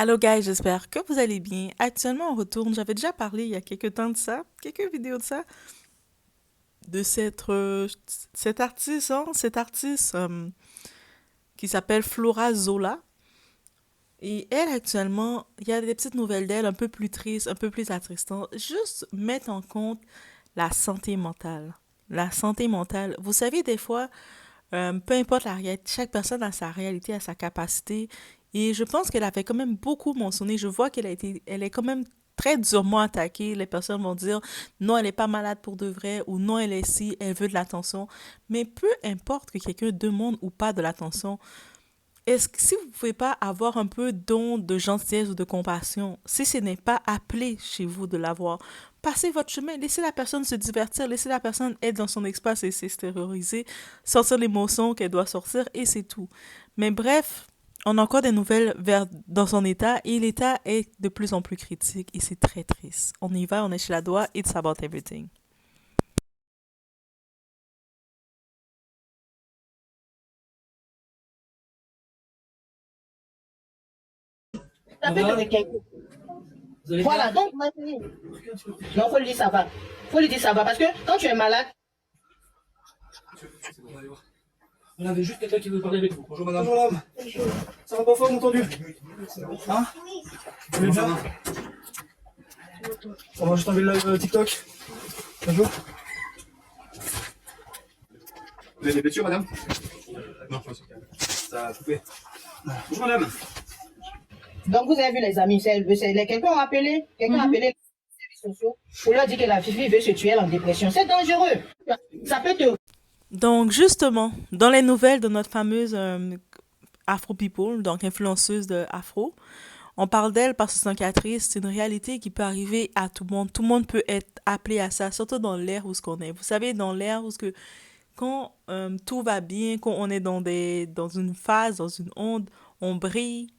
Allô guys, j'espère que vous allez bien. Actuellement, on retourne. J'avais déjà parlé il y a quelques temps de ça, quelques vidéos de ça, de cette artiste, qui s'appelle Flora Zola. Et elle, actuellement, il y a des petites nouvelles d'elle un peu plus tristes, un peu plus attristantes. Juste mettre en compte la santé mentale. La santé mentale. Vous savez, des fois, peu importe la réalité, chaque personne a sa réalité, a sa capacité. Et je pense qu'elle avait quand même beaucoup mentionné. Je vois elle est quand même très durement attaquée. Les personnes vont dire non, elle n'est pas malade pour de vrai ou non, elle est si, elle veut de l'attention. Mais peu importe que quelqu'un demande ou pas de l'attention, est-ce que si vous ne pouvez pas avoir un peu don de gentillesse ou de compassion, si ce n'est pas appelé chez vous de l'avoir, passez votre chemin, laissez la personne se divertir, laissez la personne être dans son espace et s'extérioriser, sortir l'émotion qu'elle doit sortir et c'est tout. Mais bref, on a encore des nouvelles dans son état et l'état est de plus en plus critique et c'est très triste. On y va, on est chez la doigt, it's about everything. Ça fait de quelqu'un. Voilà, donc maintenant, non, faut lui dire ça va. Faut lui dire ça va parce que quand tu es malade, On avait juste quelqu'un qui veut parler avec vous. Bonjour madame. Bonjour madame. Ça va pas fort, entendu. Hein? Vous allez bien? On va juste enlever le live TikTok. Bonjour. Vous avez des blessures madame? Non, pas sûr. Ça a coupé. Bonjour madame. donc vous avez vu les amis, quelqu'un a appelé, quelqu'un a appelé les services sociaux pour leur dire que la fille veut se tuer, elle est en dépression. C'est dangereux. Ça peut te. Donc justement, dans les nouvelles de notre fameuse Afro People, donc influenceuse de Afro, on parle d'elle parce que c'est une catrice, c'est une réalité qui peut arriver à tout le monde. Tout le monde peut être appelé à ça, surtout dans l'ère où ce qu'on est. Vous savez, dans l'ère où ce que quand tout va bien, quand on est dans une phase, dans une onde, on brille.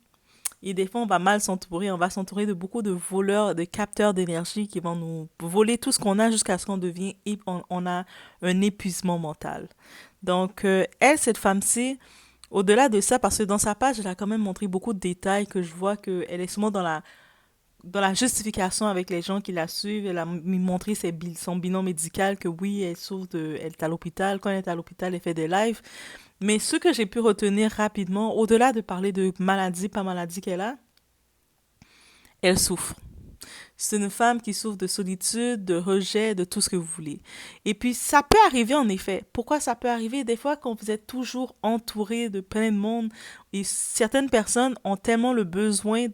Et des fois, on va mal s'entourer. On va s'entourer de beaucoup de voleurs, de capteurs d'énergie qui vont nous voler tout ce qu'on a jusqu'à ce qu'on devient et on a un épuisement mental. Donc, elle, cette femme-ci, au-delà de ça, parce que dans sa page, elle a quand même montré beaucoup de détails que je vois qu'elle est souvent dans la justification avec les gens qui la suivent. Elle a montré son bilan médical, que oui, elle est à l'hôpital. Quand elle est à l'hôpital, elle fait des lives. Mais ce que j'ai pu retenir rapidement, au-delà de parler de maladie, pas maladie qu'elle a, elle souffre. C'est une femme qui souffre de solitude, de rejet, de tout ce que vous voulez. Et puis, ça peut arriver en effet. Pourquoi ça peut arriver? Des fois, quand vous êtes toujours entouré de plein de monde, et certaines personnes ont tellement le besoin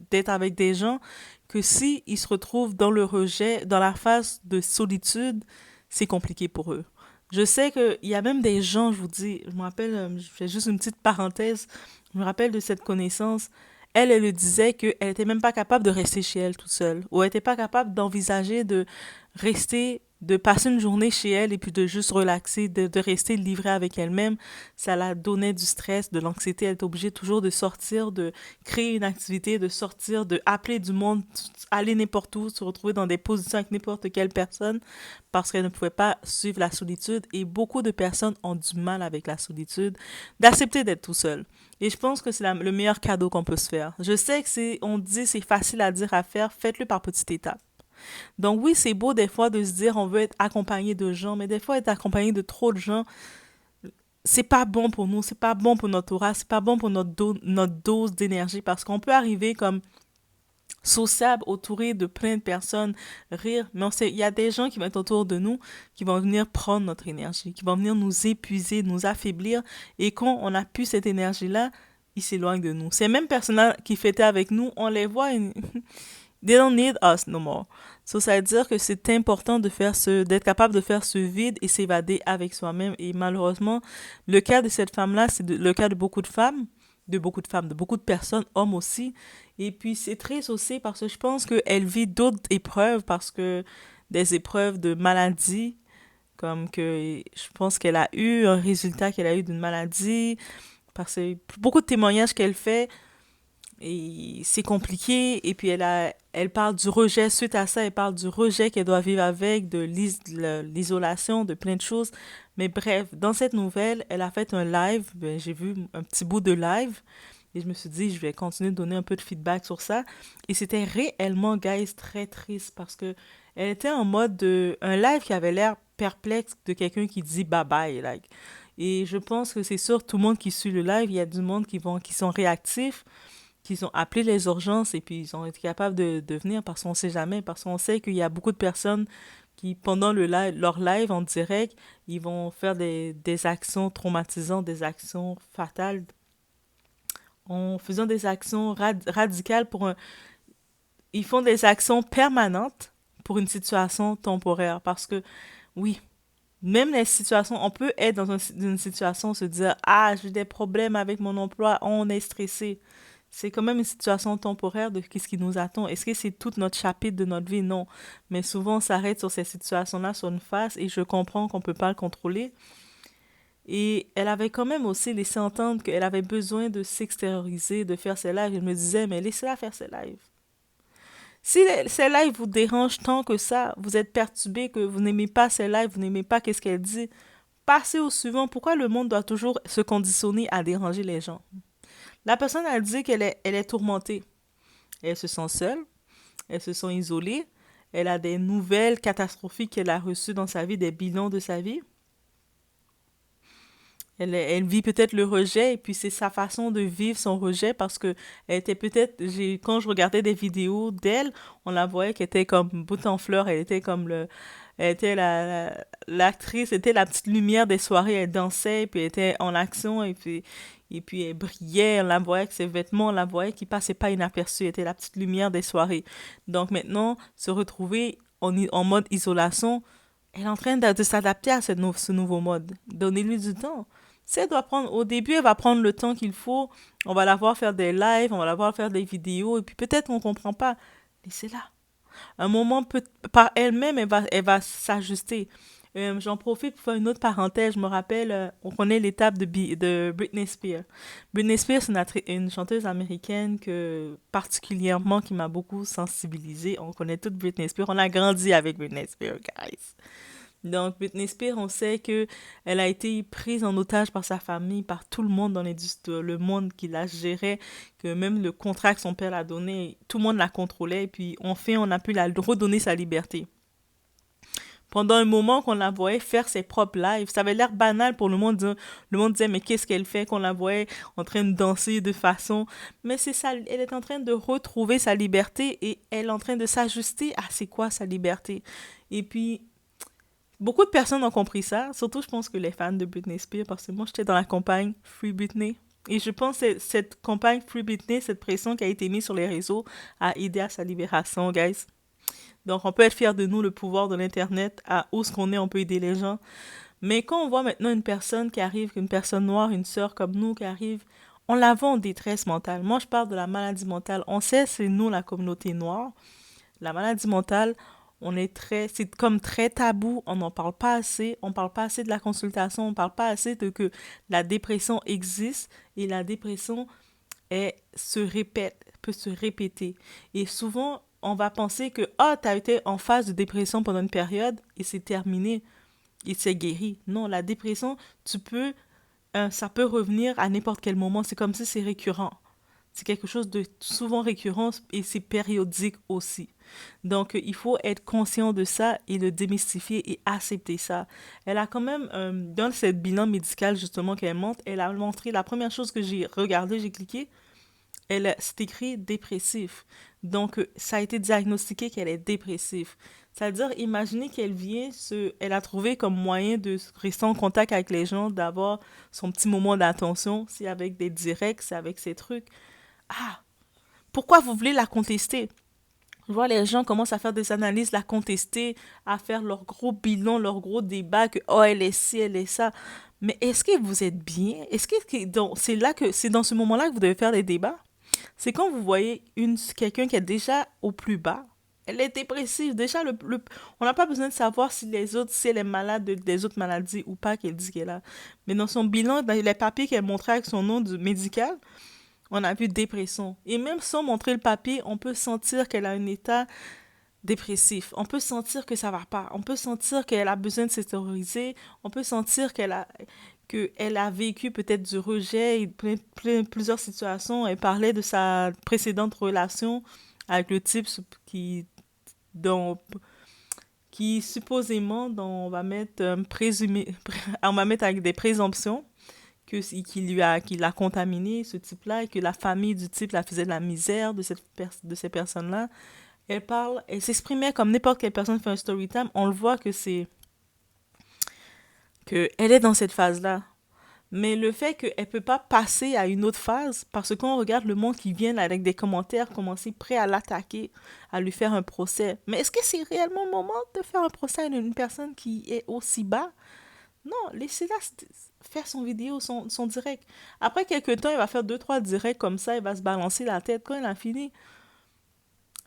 d'être avec des gens que si ils se retrouvent dans le rejet, dans la phase de solitude, c'est compliqué pour eux. Je sais qu'il y a même des gens, je vous dis, je me rappelle, je fais juste une petite parenthèse, je me rappelle de cette connaissance. Elle le disait qu'elle était même pas capable de rester chez elle toute seule, ou elle était pas capable d'envisager de rester, de passer une journée chez elle et puis de juste relaxer, de rester livrée avec elle-même. Ça la donnait du stress, de l'anxiété. Elle était obligée toujours de sortir, de créer une activité, de sortir, de appeler du monde, aller n'importe où, se retrouver dans des positions avec n'importe quelle personne parce qu'elle ne pouvait pas suivre la solitude. Et beaucoup de personnes ont du mal avec la solitude, d'accepter d'être tout seul. Et je pense que c'est le meilleur cadeau qu'on peut se faire. Je sais que on dit c'est facile à dire à faire, faites-le par petites étapes. Donc oui, c'est beau des fois de se dire on veut être accompagné de gens, mais des fois être accompagné de trop de gens, c'est pas bon pour nous, c'est pas bon pour notre aura, c'est pas bon pour notre dose d'énergie parce qu'on peut arriver comme sociable, entouré de plein de personnes, rire, mais il y a des gens qui vont être autour de nous, qui vont venir prendre notre énergie, qui vont venir nous épuiser, nous affaiblir, et quand on n'a plus cette énergie-là, ils s'éloignent de nous. Ces mêmes personnes qui fêtaient avec nous, on les voit, they don't need us no more. So, ça veut dire que c'est important d'être capable de faire ce vide et s'évader avec soi-même. Et malheureusement, le cas de cette femme-là, le cas de beaucoup de femmes, de beaucoup de personnes, hommes aussi. Et puis, c'est triste aussi parce que je pense qu'elle vit d'autres épreuves parce que des épreuves de maladie, comme que je pense qu'elle a eu un résultat qu'elle a eu d'une maladie, parce que beaucoup de témoignages qu'elle fait, et c'est compliqué. Et puis elle parle du rejet. Suite à ça, elle parle du rejet qu'elle doit vivre avec, de l'isolation, de plein de choses. Mais bref, dans cette nouvelle, elle a fait un live. Ben, j'ai vu un petit bout de live. Et je me suis dit, je vais continuer de donner un peu de feedback sur ça. Et c'était réellement, guys, très triste parce que elle était en mode de... Un live qui avait l'air perplexe de quelqu'un qui dit bye-bye, like. Et je pense que c'est sûr, tout le monde qui suit le live, il y a du monde qui sont réactifs, qui ont appelé les urgences et puis ils ont été capables de venir parce qu'on sait jamais, parce qu'on sait qu'il y a beaucoup de personnes qui, pendant leur live en direct, ils vont faire des actions traumatisantes, des actions fatales, en faisant des actions radicales Ils font des actions permanentes pour une situation temporaire. Parce que, oui, même les situations, on peut être dans une situation, se dire, ah, j'ai des problèmes avec mon emploi, on est stressé. C'est quand même une situation temporaire de qu'est-ce qui nous attend. Est-ce que c'est tout notre chapitre de notre vie? Non. Mais souvent, on s'arrête sur ces situations-là, sur une phase, et je comprends qu'on ne peut pas le contrôler. Et elle avait quand même aussi laissé entendre qu'elle avait besoin de s'extérioriser, de faire ses lives. Je me disais, mais laissez-la faire ses lives. Si ces lives vous dérangent tant que ça, vous êtes perturbé, que vous n'aimez pas ces lives, vous n'aimez pas qu'est-ce qu'elle dit, passez au suivant. Pourquoi le monde doit toujours se conditionner à déranger les gens? La personne a dit elle est tourmentée. Elle se sent seule, elle se sent isolée, elle a des nouvelles catastrophiques qu'elle a reçues dans sa vie, des bilans de sa vie. Elle vit peut-être le rejet et puis c'est sa façon de vivre son rejet parce que elle était peut-être, quand je regardais des vidéos d'elle, on la voyait qu'elle était comme bout en fleurs, elle était l'actrice, était la petite lumière des soirées, elle dansait puis elle était en action et puis elle brillait, on la voyait avec ses vêtements, on la voyait qui passait pas inaperçue, elle était la petite lumière des soirées. Donc maintenant, se retrouver en mode isolation, elle est en train de s'adapter à ce nouveau mode. Donnez-lui du temps. Si elle doit prendre, au début, elle va prendre le temps qu'il faut. On va la voir faire des lives, on va la voir faire des vidéos, et puis peut-être qu'on comprend pas. Laissez-la. Un moment, par elle-même, elle va s'ajuster. J'en profite pour faire une autre parenthèse. Je me rappelle, on connaît l'étape de Britney Spears. Britney Spears, c'est une chanteuse américaine particulièrement qui m'a beaucoup sensibilisée. On connaît toute Britney Spears. On a grandi avec Britney Spears, guys. Donc, Britney Spears, on sait que elle a été prise en otage par sa famille, par tout le monde dans le monde qui la gérait, que même le contrat que son père l'a donné, tout le monde la contrôlait, et puis enfin, on a pu la redonner sa liberté. Pendant un moment qu'on la voyait faire ses propres lives, ça avait l'air banal pour le monde. Le monde disait, mais qu'est-ce qu'elle fait? Qu'on la voyait en train de danser de façon... Mais c'est ça, elle est en train de retrouver sa liberté et elle est en train de s'ajuster à c'est quoi sa liberté. Et puis, beaucoup de personnes ont compris ça, surtout je pense que les fans de Britney Spears, parce que moi j'étais dans la campagne Free Britney. Et je pense que cette campagne Free Britney, cette pression qui a été mise sur les réseaux, a aidé à sa libération, guys. Donc on peut être fier de nous, le pouvoir de l'Internet, à où ce qu'on est, on peut aider les gens. Mais quand on voit maintenant une personne qui arrive, une personne noire, une sœur comme nous qui arrive, on la voit en détresse mentale. Moi je parle de la maladie mentale. On sait, c'est nous la communauté noire. La maladie mentale, c'est comme très tabou, on n'en parle pas assez, on parle pas assez de la consultation, on parle pas assez de que la dépression existe et la dépression se répète, peut se répéter. Et souvent, on va penser que, ah, t'as été en phase de dépression pendant une période et c'est terminé, et c'est guéri. Non, la dépression, ça peut revenir à n'importe quel moment, c'est comme si c'est récurrent. C'est quelque chose de souvent récurrent et c'est périodique aussi. Donc, il faut être conscient de ça et le démystifier et accepter ça. Elle a quand même, dans cette bilan médical justement qu'elle montre, elle a montré, la première chose que j'ai regardé, j'ai cliqué, c'est écrit dépressif. Donc, ça a été diagnostiqué qu'elle est dépressive. C'est-à-dire, imaginez elle a trouvé comme moyen de rester en contact avec les gens, d'avoir son petit moment d'attention, c'est avec des directs, c'est avec ses trucs. Ah, pourquoi vous voulez la contester? Je vois les gens commencent à faire des analyses, la contester, à faire leur gros bilan, leur gros débat, que oh, elle est ci, elle est ça. Mais est-ce que vous êtes bien? C'est dans ce moment-là que vous devez faire des débats? C'est quand vous voyez quelqu'un qui est déjà au plus bas. Elle est dépressive. Déjà, on n'a pas besoin de savoir si elle est malade des autres maladies ou pas qu'elle dit qu'elle a. Mais dans son bilan, dans les papiers qu'elle montrait avec son nom médical, on a vu dépression. Et même sans montrer le papier, on peut sentir qu'elle a un état dépressif. On peut sentir que ça va pas. On peut sentir qu'elle a besoin de s'extérioriser. On peut sentir qu'elle a vécu peut-être du rejet et plusieurs situations. Elle parlait de sa précédente relation avec le type dont, qui supposément, dont on va mettre présumé, on va mettre avec des présomptions qu'il l'a contaminé, ce type-là, et que la famille du type la faisait de la misère de ces personnes-là. Elle s'exprimait comme n'importe quelle personne fait un story time. On le voit que elle est dans cette phase-là. Mais le fait qu'elle ne peut pas passer à une autre phase, parce qu'on regarde le monde qui vient avec des commentaires, commencer prêt à l'attaquer, à lui faire un procès. Mais est-ce que c'est réellement le moment de faire un procès à une personne qui est aussi bas? Non, laissez-la faire son vidéo, son direct. Après quelques temps, il va faire deux, trois directs comme ça, il va se balancer la tête. Quand il a fini,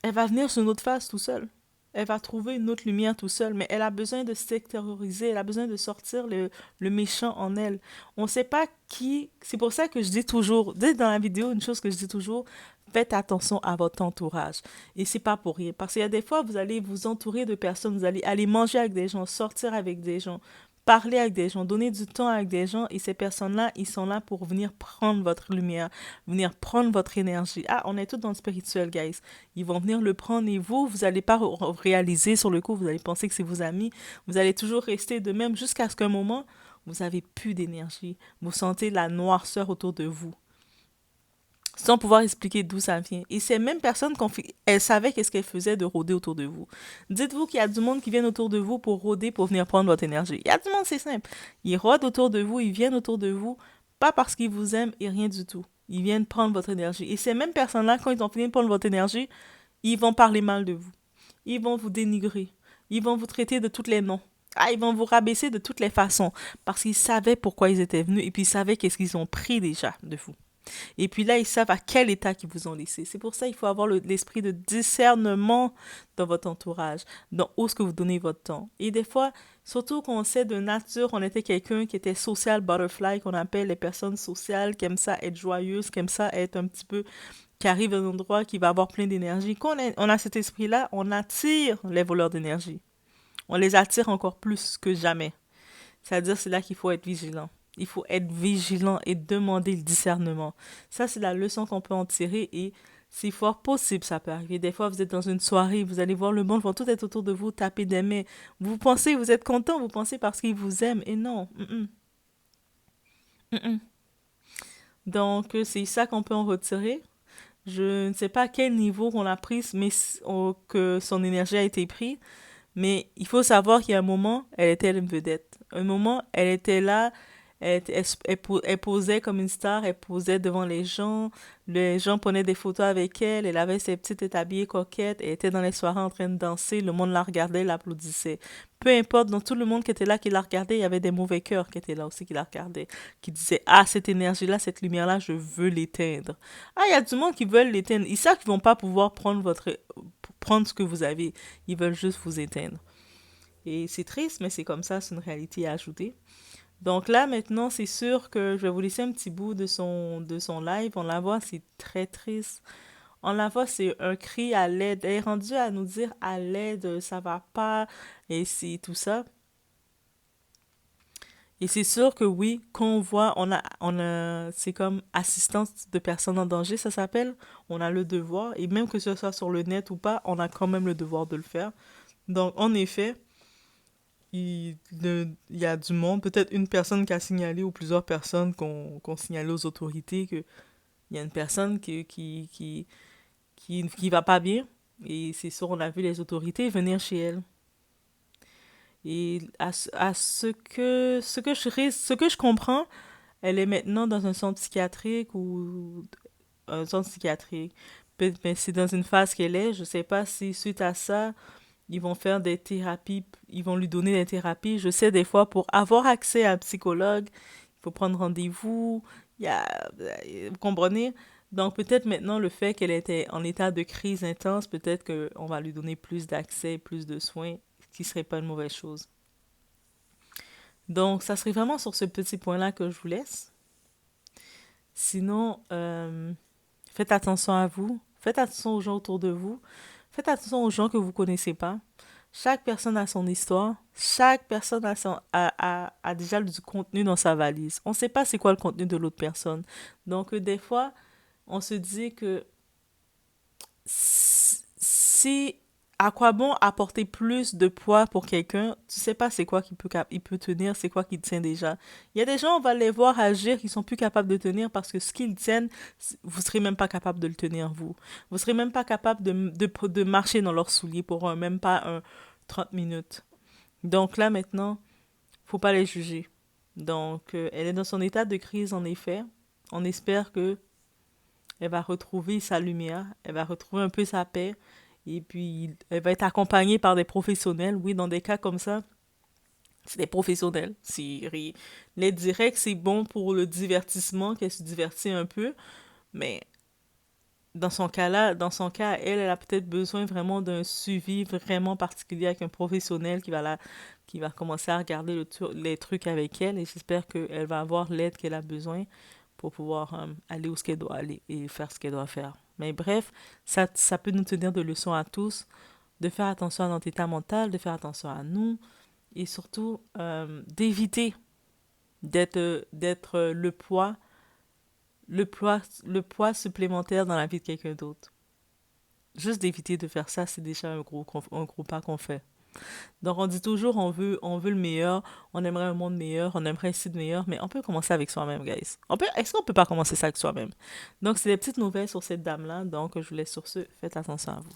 elle va venir sur une autre phase tout seul. Elle va trouver une autre lumière tout seul, mais elle a besoin de s'extérioriser, elle a besoin de sortir le méchant en elle. On ne sait pas qui... C'est pour ça que je dis toujours, dès dans la vidéo, une chose que je dis toujours, faites attention à votre entourage. Et c'est pas pour rien. Parce qu'il y a des fois, vous allez vous entourer de personnes, vous allez aller manger avec des gens, sortir avec des gens, parler avec des gens, donner du temps avec des gens, et ces personnes-là, ils sont là pour venir prendre votre lumière, venir prendre votre énergie. Ah, on est tous dans le spirituel, guys. Ils vont venir le prendre et vous allez pas réaliser sur le coup, vous allez penser que c'est vos amis, vous allez toujours rester de même jusqu'à ce qu'un moment, vous avez plus d'énergie. Vous sentez la noirceur autour de vous sans pouvoir expliquer d'où ça vient. Et ces mêmes personnes, elles savaient qu'est-ce qu'elles faisaient de rôder autour de vous. Dites-vous qu'il y a du monde qui vient autour de vous pour rôder, pour venir prendre votre énergie. Il y a du monde, c'est simple. Ils rôdent autour de vous, ils viennent autour de vous, pas parce qu'ils vous aiment et rien du tout. Ils viennent prendre votre énergie. Et ces mêmes personnes-là, quand ils ont fini de prendre votre énergie, ils vont parler mal de vous. Ils vont vous dénigrer. Ils vont vous traiter de tous les noms. Ah, ils vont vous rabaisser de toutes les façons. Parce qu'ils savaient pourquoi ils étaient venus et puis ils savaient qu'est-ce qu'ils ont pris déjà de vous. Et puis là, ils savent à quel état qu'ils vous ont laissé. C'est pour ça qu'il faut avoir l'esprit de discernement dans votre entourage, dans où est-ce que vous donnez votre temps. Et des fois, surtout quand on sait de nature, on était quelqu'un qui était social butterfly, qu'on appelle les personnes sociales, qui aiment ça être joyeuse, qui aiment ça être un petit peu, qui arrive à un endroit qui va avoir plein d'énergie. Quand on a cet esprit-là, on attire les voleurs d'énergie. On les attire encore plus que jamais. C'est-à-dire, c'est là qu'il faut être vigilant. Il faut être vigilant et demander le discernement. Ça, c'est la leçon qu'on peut en tirer et c'est fort possible, ça peut arriver. Des fois, vous êtes dans une soirée, vous allez voir le monde, vont tout être autour de vous, taper des mains. Vous pensez, vous êtes content, vous pensez parce qu'ils vous aiment. Et non. Mm-mm. Donc, c'est ça qu'on peut en retirer. Je ne sais pas à quel niveau on a pris, mais que son énergie a été prise. Mais il faut savoir qu'il y a un moment, elle était une vedette. Un moment, elle était là, elle posait comme une star, elle posait devant les gens prenaient des photos avec elle, elle avait ses petites habillées coquettes, elle était dans les soirées en train de danser, le monde la regardait, l'applaudissait. Peu importe, dans tout le monde qui était là, qui la regardait, il y avait des mauvais cœurs qui étaient là aussi, qui la regardaient, qui disaient, ah, cette énergie-là, cette lumière-là, je veux l'éteindre. Ah, il y a du monde qui veulent l'éteindre. Ils savent qu'ils vont pas pouvoir prendre ce que vous avez. Ils veulent juste vous éteindre. Et c'est triste, mais c'est comme ça, c'est une réalité à ajouter. Donc là, maintenant, c'est sûr que je vais vous laisser un petit bout de son live. On la voit, c'est très triste. On la voit, c'est un cri à l'aide. Elle est rendue à nous dire à l'aide, ça va pas, et c'est tout ça. Et c'est sûr que oui, quand on voit, c'est comme assistance de personnes en danger, ça s'appelle. On a le devoir, et même que ce soit sur le net ou pas, on a quand même le devoir de le faire. Donc, en effet, il y a du monde, peut-être une personne qui a signalé ou plusieurs personnes qu'on signalé aux autorités qu'il y a une personne qui va pas bien. Et c'est sûr, on a vu les autorités venir chez elle. Et à ce que je comprends, elle est maintenant dans un centre psychiatrique ou un centre psychiatrique. Mais c'est dans une phase qu'elle est. Je sais pas si suite à ça, ils vont faire des thérapies, ils vont lui donner des thérapies. Je sais des fois, pour avoir accès à un psychologue, il faut prendre rendez-vous. Vous comprenez? Donc peut-être maintenant le fait qu'elle était en état de crise intense, peut-être qu'on va lui donner plus d'accès, plus de soins, ce qui serait pas une mauvaise chose. Donc ça serait vraiment sur ce petit point-là que je vous laisse. Sinon, faites attention à vous, faites attention aux gens autour de vous, faites attention aux gens que vous connaissez pas. Chaque personne a son histoire. Chaque personne a déjà du contenu dans sa valise. On ne sait pas c'est quoi le contenu de l'autre personne. Donc, des fois, on se dit que si à quoi bon apporter plus de poids pour quelqu'un, tu sais pas c'est quoi il peut tenir, c'est quoi qu'il tient déjà. Il y a des gens, on va les voir agir, qui sont plus capables de tenir parce que ce qu'ils tiennent, vous serez même pas capable de le tenir, vous. Vous serez même pas capable de marcher dans leurs souliers pour même pas 30 minutes. Donc là, maintenant, faut pas les juger. Donc, elle est dans son état de crise, en effet. On espère que elle va retrouver sa lumière, elle va retrouver un peu sa paix, et puis elle va être accompagnée par des professionnels. Oui, dans des cas comme ça, c'est des professionnels. Les directs, c'est bon pour le divertissement, qu'elle se divertit un peu, mais dans son cas, elle a peut-être besoin vraiment d'un suivi vraiment particulier avec un professionnel qui va commencer à regarder les trucs avec elle, et j'espère qu'elle va avoir l'aide qu'elle a besoin pour pouvoir aller où ce qu'elle doit aller et faire ce qu'elle doit faire. Mais bref, ça peut nous tenir de leçon à tous, de faire attention à notre état mental, de faire attention à nous, et surtout d'éviter d'être le poids supplémentaire dans la vie de quelqu'un d'autre. Juste d'éviter de faire ça, c'est déjà un gros pas qu'on fait. Donc on dit toujours on veut le meilleur, on aimerait un monde meilleur, on aimerait un site meilleur, mais on peut commencer avec soi-même, guys. Est-ce qu'on peut pas commencer ça avec soi-même? Donc c'est des petites nouvelles sur cette dame-là, donc je vous laisse sur ce, faites attention à vous.